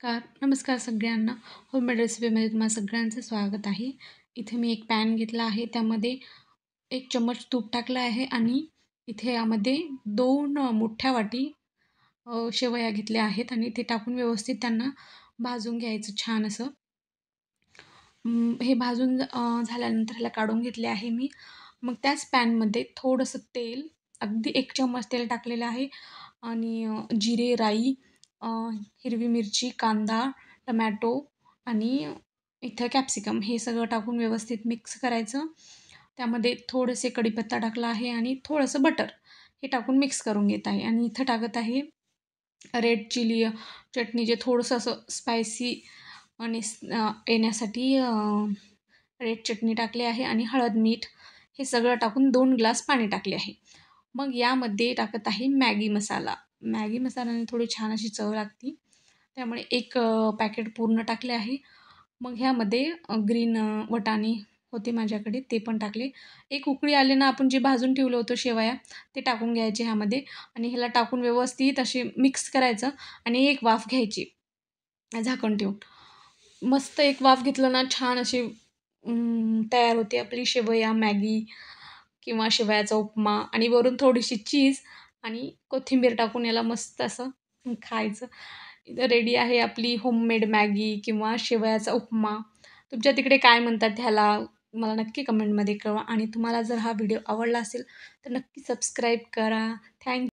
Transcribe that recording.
नमस्कार सगळ्यांना. होममेड रेसिपीमध्ये तुम्हाला सगळ्यांचं स्वागत आहे. इथे मी एक पॅन घेतला आहे. त्यामध्ये 1 चम्मच तूप टाकलं आहे आणि इथे यामध्ये 2 मोठ्या वाटी शेवया घेतल्या आहेत आणि ते टाकून व्यवस्थित त्यांना भाजून घ्यायचं छान असं. हे भाजून झाल्यानंतर ह्याला काढून घेतले आहे मी. मग त्याच पॅनमध्ये थोडंसं तेल, अगदी 1 चम्मच तेल टाकलेलं आहे आणि जिरे, राई, अ, हिरवी मिरची, कांदा, टमॅटो आणि इथं कॅप्सिकम हे सगळं टाकून व्यवस्थित मिक्स करायचं. त्यामध्ये थोडेसे कढीपत्ता टाकला आहे आणि थोडंसं बटर हे टाकून मिक्स करून घेत आहे आणि इथं टाकत आहे रेड चिली चटणी, जे थोडंसं असं स्पायसी आणि येण्यासाठी रेड चटणी टाकली आहे आणि हळद, मीठ हे सगळं टाकून 2 ग्लास पाणी टाकले आहे. मग यामध्ये टाकत आहे मॅगी मसाला. मॅगी मसाल्याने थोडी छान अशी चव लागते. त्यामुळे एक पॅकेट पूर्ण टाकले आहे. मग ह्यामध्ये ग्रीन वाटाणे होते माझ्याकडे, ते पण टाकले. एक उकळी आली ना, आपण जे भाजून ठेवलं होतं शेवया, ते टाकून घ्यायचे ह्यामध्ये आणि ह्याला टाकून व्यवस्थित असे मिक्स करायचं आणि एक वाफ घ्यायची झाकण ठेवून. मस्त एक वाफ घेतलं ना, छान अशी तयार होते आपली शेवया मॅगी किंवा शेवयाचा उपमा आणि वरून थोडीशी चीज आणि कोथिंबीर टाकून याला मस्त असं खायचं. रेडी आहे आपली होममेड मॅगी किंवा शेवयाचा उपमा. तुमच्या तिकडे काय म्हणतात ह्याला, मला नक्की कमेंटमध्ये कळवा आणि तुम्हाला जर हा व्हिडिओ आवडला असेल तर नक्की सबस्क्राईब करा. थँक